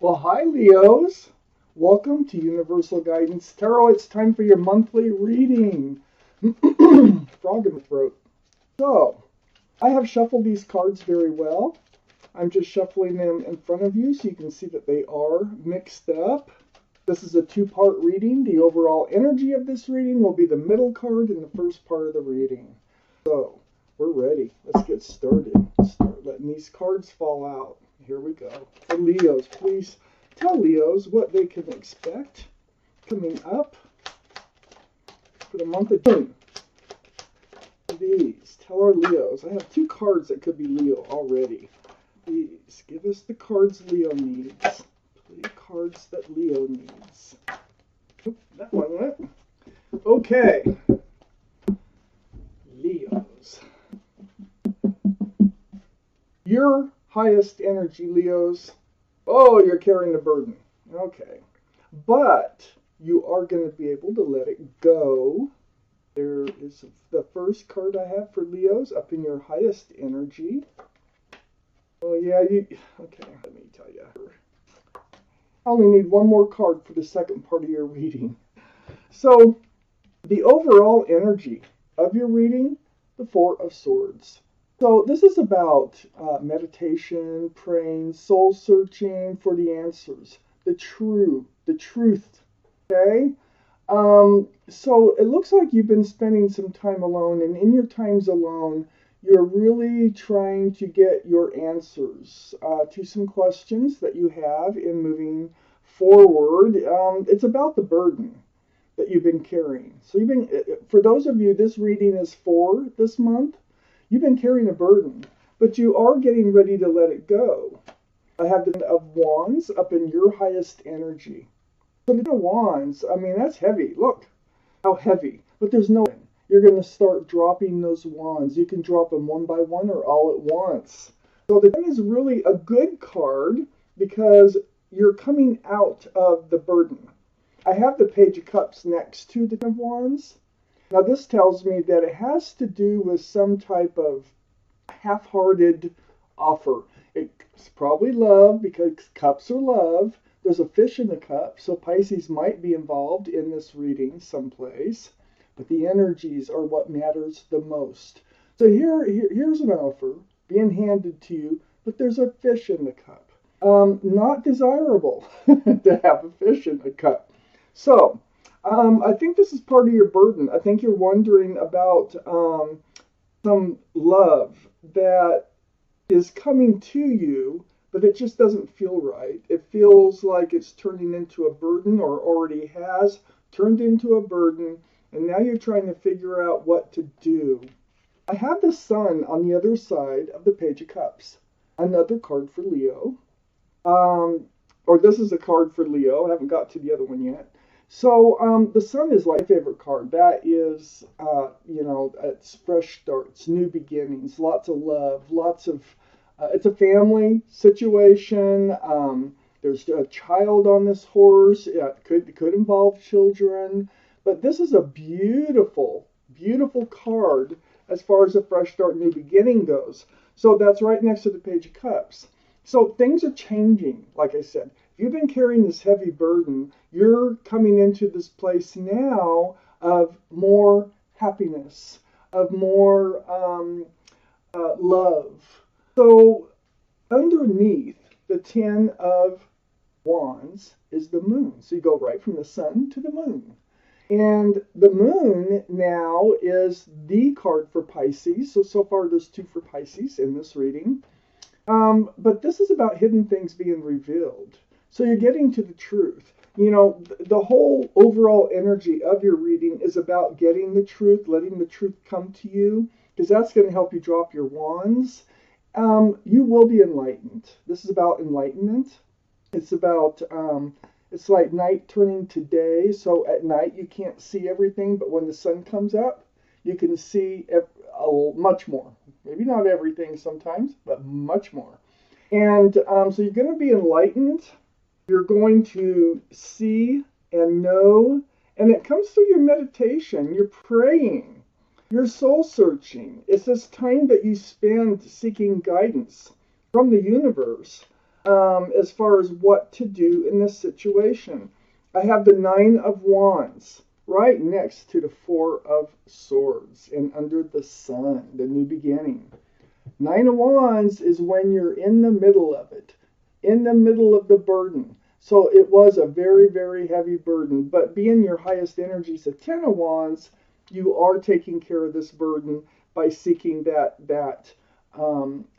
Well, hi, Leos. Welcome to Universal Guidance Tarot. It's time for your monthly reading. Frog in my throat. So, I have shuffled these cards very well. I'm just shuffling them in front of you so you can see that they are mixed up. This is a two-part reading. The overall energy of this reading will be the middle card in the first part of the reading. So, we're ready. Let's get started. Start letting these cards fall out. Here we go. For Leos, please tell Leos what they can expect coming up for the month of June. Please tell our Leos. I have two cards that could be Leo already. Please give us the cards Leo needs. Please, cards that Leo needs. Oop, that one went. Okay. Leos. Your highest energy, Leos. Oh, you're carrying the burden. Okay. But you are going to be able to let it go. There is the first card I have for Leos up in your highest energy. Oh, yeah, okay, let me tell you. I only need one more card for the second part of your reading. So, the overall energy of your reading, the Four of Swords. So this is about meditation, praying, soul searching for the answers, the truth, okay? So it looks like you've been spending some time alone, and in your times alone, you're really trying to get your answers to some questions that you have in moving forward. It's about the burden that you've been carrying. So for those of you, this reading is for this month. You've been carrying a burden, but you are getting ready to let it go. I have the Ten of Wands up in your highest energy. So the Ten of Wands, I mean, that's heavy. Look how heavy. But there's no end. You're going to start dropping those wands. You can drop them one by one or all at once. So the Ten is really a good card because you're coming out of the burden. I have the Page of Cups next to the Ten of Wands. Now this tells me that it has to do with some type of half-hearted offer. It's probably love because cups are love. There's a fish in the cup, so Pisces might be involved in this reading someplace. But the energies are what matters the most. So here's an offer being handed to you, but there's a fish in the cup. Not desirable to have a fish in the cup. So, I think this is part of your burden. I think you're wondering about some love that is coming to you, but it just doesn't feel right. It feels like it's turning into a burden, or already has turned into a burden, and now you're trying to figure out what to do. I have the Sun on the other side of the Page of Cups. Another card for Leo. Or this is a card for Leo. I haven't got to the other one yet. So the Sun is my favorite card. That is, it's fresh starts, new beginnings, lots of love, lots of, it's a family situation. There's a child on this horse. It could involve children. But this is a beautiful, beautiful card as far as a fresh start, new beginning goes. So that's right next to the Page of Cups. So things are changing, like I said. If you've been carrying this heavy burden, you're coming into this place now of more happiness, of more love. So underneath the Ten of Wands is the moon. So you go right from the sun to the moon. And the moon now is the card for Pisces. So far there's two for Pisces in this reading. But this is about hidden things being revealed. So you're getting to the truth. You know, the whole overall energy of your reading is about getting the truth, letting the truth come to you, because that's going to help you drop your wands. You will be enlightened. This is about enlightenment. It's about, it's like night turning to day. So at night you can't see everything, but when the sun comes up, you can see much more. Maybe not everything sometimes, but much more. And so you're going to be enlightened. You're going to see and know, and it comes through your meditation. You're praying. You're soul searching. It's this time that you spend seeking guidance from the universe. as far as what to do in this situation. I have the Nine of Wands right next to the Four of Swords and under the Sun, the new beginning. Nine of Wands is when you're in the middle of it, in the middle of the burden. So it was a very, very heavy burden. But being your highest energies of Ten of Wands, you are taking care of this burden by seeking that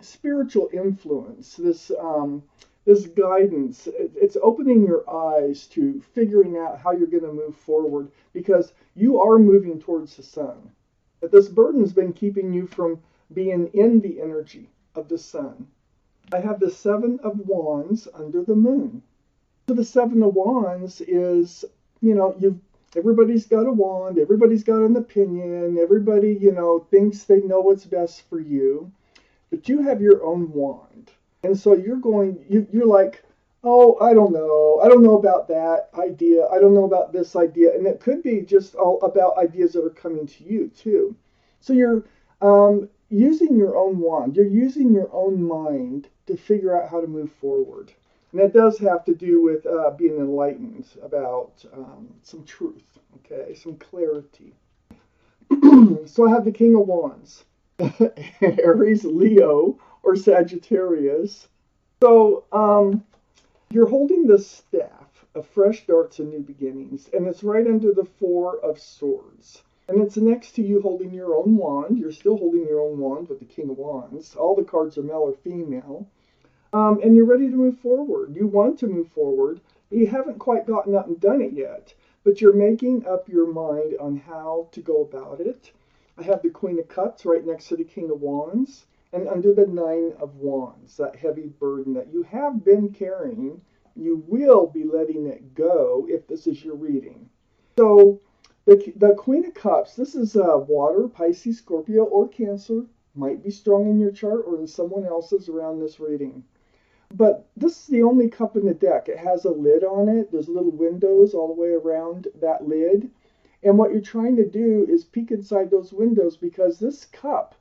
spiritual influence, this guidance. It's opening your eyes to figuring out how you're going to move forward, because you are moving towards the sun. But this burden's been keeping you from being in the energy of the sun. I have the Seven of Wands under the moon. So the Seven of Wands is, everybody's got a wand, everybody's got an opinion, everybody, thinks they know what's best for you, but you have your own wand. And so you're like, oh, I don't know about that idea, I don't know about this idea, and it could be just all about ideas that are coming to you too. So you're using your own wand, you're using your own mind to figure out how to move forward. And that does have to do with being enlightened about some truth, okay, some clarity. So I have the King of Wands, Aries, Leo, or Sagittarius. So you're holding the staff of fresh darts and new beginnings, and it's right under the Four of Swords. And it's next to you holding your own wand. You're still holding your own wand with the King of Wands. All the cards are male or female. And you're ready to move forward. You want to move forward, but you haven't quite gotten up and done it yet. But you're making up your mind on how to go about it. I have the Queen of Cups right next to the King of Wands, and under the Nine of Wands, that heavy burden that you have been carrying, you will be letting it go if this is your reading. So the Queen of Cups, this is water, Pisces, Scorpio, or Cancer. Might be strong in your chart or in someone else's around this reading. But this is the only cup in the deck. It has a lid on it. There's little windows all the way around that lid. And what you're trying to do is peek inside those windows, because this cup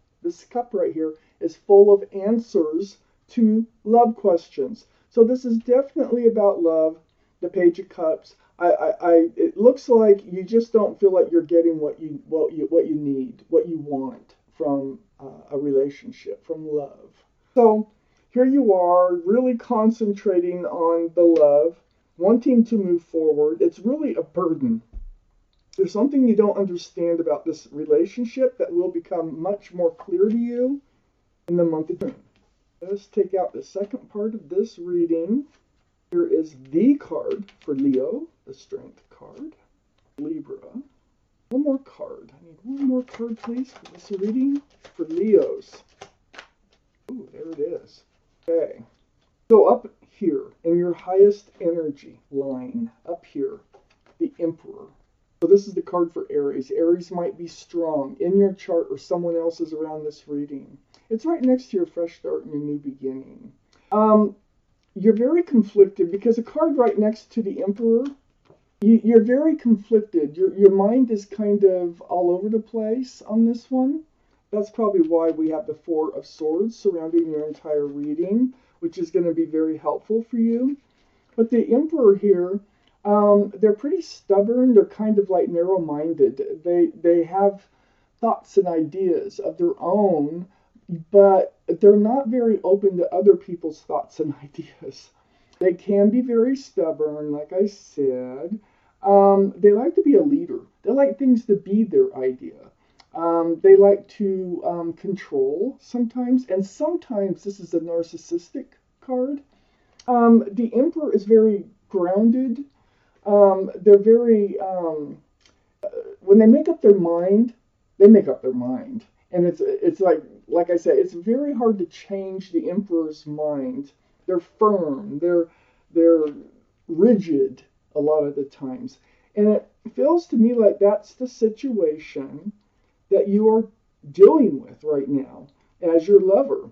right here, is full of answers to love questions. So this is definitely about love, the Page of Cups. It looks like you just don't feel like you're getting what you need, what you want from a relationship, from love. So here you are, really concentrating on the love, wanting to move forward. It's really a burden. There's something you don't understand about this relationship that will become much more clear to you in the month of June. Let's take out the second part of this reading. Here is the card for Leo, the Strength card. Libra. One more card. I need one more card, please, for this reading for Leos. Ooh, there it is. Okay, so up here in your highest energy line, up here, the Emperor. So this is the card for Aries. Aries might be strong in your chart or someone else's around this reading. It's right next to your fresh start and your new beginning. You're very conflicted because a card right next to the Emperor, you're very conflicted. Your mind is kind of all over the place on this one. That's probably why we have the Four of Swords surrounding your entire reading, which is going to be very helpful for you. But the Emperor here, they're pretty stubborn. They're kind of like narrow-minded. They have thoughts and ideas of their own, but they're not very open to other people's thoughts and ideas. They can be very stubborn, like I said. They like to be a leader. They like things to be their idea. They like to control sometimes, and sometimes this is a narcissistic card. The Emperor is very grounded. They're very, when they make up their mind, they make up their mind. And it's like I said, it's very hard to change the Emperor's mind. They're firm. They're rigid a lot of the times. And it feels to me like that's the situation that you are dealing with right now as your lover.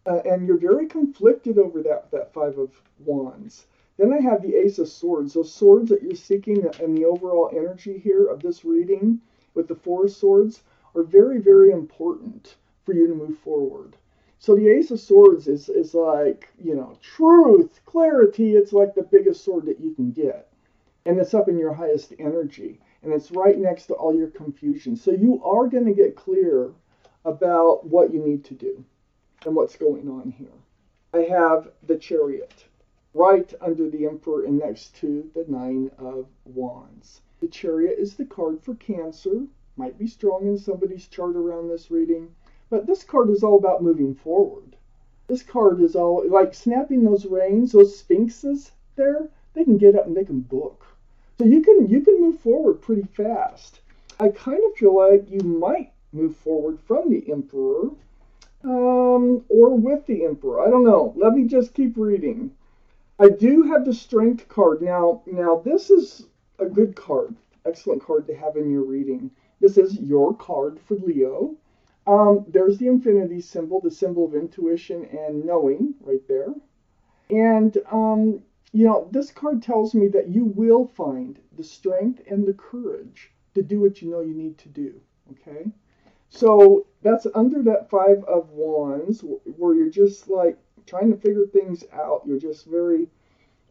And you're very conflicted over that Five of Wands. Then I have the Ace of Swords. Those swords that you're seeking and the overall energy here of this reading with the Four of Swords are very, very important for you to move forward. So the Ace of Swords is like, you know, truth, clarity. It's like the biggest sword that you can get. And it's up in your highest energy. And it's right next to all your confusion. So you are going to get clear about what you need to do and what's going on here. I have the Chariot right under the Emperor and next to the Nine of Wands. The Chariot is the card for Cancer. Might be strong in somebody's chart around this reading. But this card is all about moving forward. This card is all like snapping those reins, those sphinxes there. They can get up and they can book. So you can move forward pretty fast. I kind of feel like you might move forward from the Emperor or with the Emperor. I don't know. Let me just keep reading. I do have the Strength card. Now this is a good card. Excellent card to have in your reading. This is your card for Leo. There's the infinity symbol, the symbol of intuition and knowing right there. And, you know, this card tells me that you will find the strength and the courage to do what you know you need to do, okay? So that's under that Five of Wands where you're just like trying to figure things out. You're just very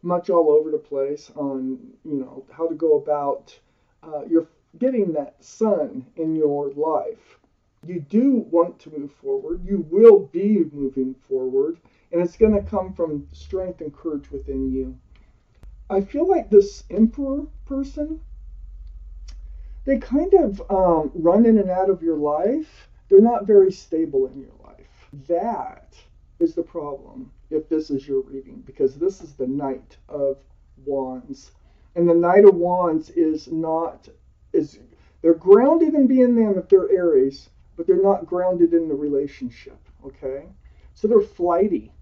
much all over the place on, you know, how to go about you're getting that sun in your life. You do want to move forward. You will be moving forward. And it's going to come from strength and courage within you. I feel like this Emperor person, they kind of run in and out of your life. They're not very stable in your life. That is the problem if this is your reading, because this is the Knight of Wands. And the Knight of Wands they're grounded in being them if they're Aries, but they're not grounded in the relationship, okay? So they're flighty.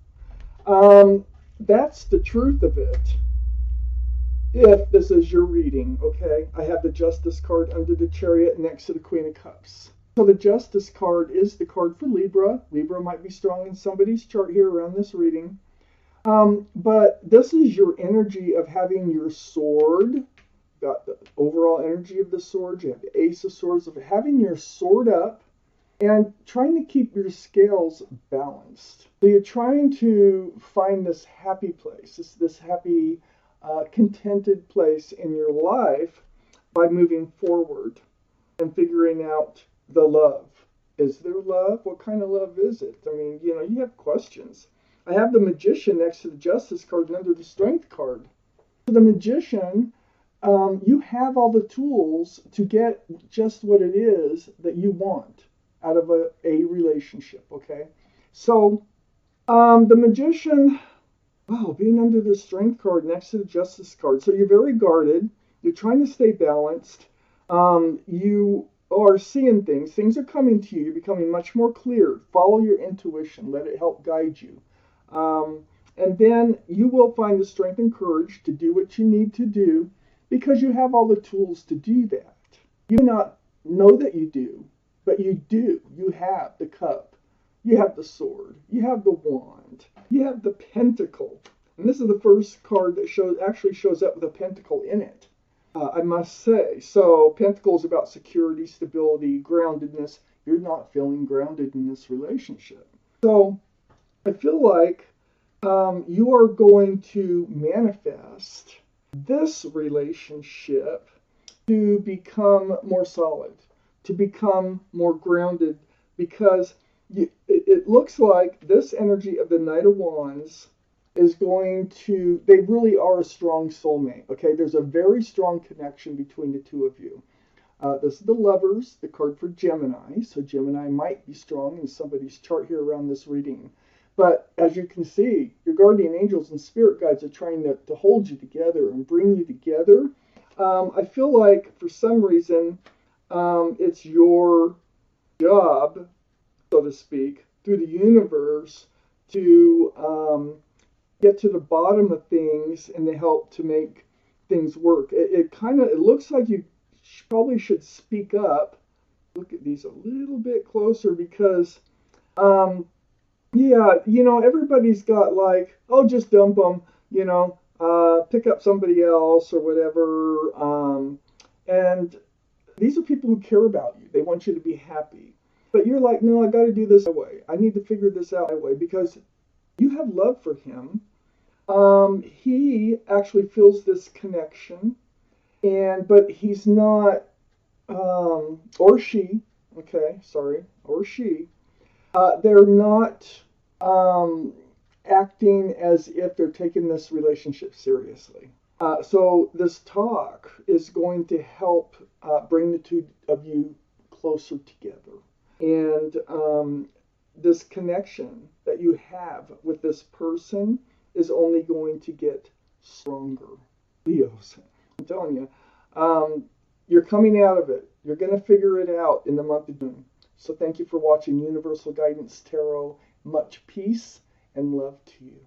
That's the truth of it. If this is your reading, okay? I have the Justice card under the Chariot next to the Queen of Cups. So the Justice card is the card for Libra. Libra might be strong in somebody's chart here around this reading. But this is your energy of having your sword. Got the overall energy of the sword. You have the Ace of Swords, of having your sword up and trying to keep your scales balanced. So you're trying to find this happy place, this happy, contented place in your life by moving forward and figuring out the love. Is there love? What kind of love is it? I mean, you know, you have questions. I have the Magician next to the Justice card and under the Strength card. So the Magician, you have all the tools to get just what it is that you want out of a relationship, okay? So the Magician, being under the Strength card next to the Justice card. So you're very guarded. You're trying to stay balanced. You are seeing things. Things are coming to you. You're becoming much more clear. Follow your intuition. Let it help guide you. And then you will find the strength and courage to do what you need to do because you have all the tools to do that. You may not know that you do, but you do. You have the cup. You have the sword. You have the wand. You have the pentacle. And this is the first card that actually shows up with a pentacle in it, I must say. So pentacle is about security, stability, groundedness. You're not feeling grounded in this relationship. So I feel like you are going to manifest this relationship to become more solid, to become more grounded, because it looks like this energy of the Knight of Wands is going to, they really are a strong soulmate, okay? There's a very strong connection between the two of you. This is the Lovers, the card for Gemini, so Gemini might be strong in somebody's chart here around this reading. But as you can see, your guardian angels and spirit guides are trying to hold you together and bring you together. I feel like for some reason it's your job, so to speak, through the universe to get to the bottom of things and to help to make things work. It looks like you probably should speak up. Look at these a little bit closer because yeah, you know, everybody's got like, oh, just dump them, you know, pick up somebody else or whatever. And these are people who care about you. They want you to be happy. But you're like, no, I got to do this my way. I need to figure this out my way because you have love for him. He actually feels this connection, but he's not, or she, okay, sorry, or she, they're not acting as if they're taking this relationship seriously. So this talk is going to help bring the two of you closer together. And this connection that you have with this person is only going to get stronger. Leos, I'm telling you, you're coming out of it. You're going to figure it out in the month of June. So thank you for watching Universal Guidance Tarot. Much peace and love to you.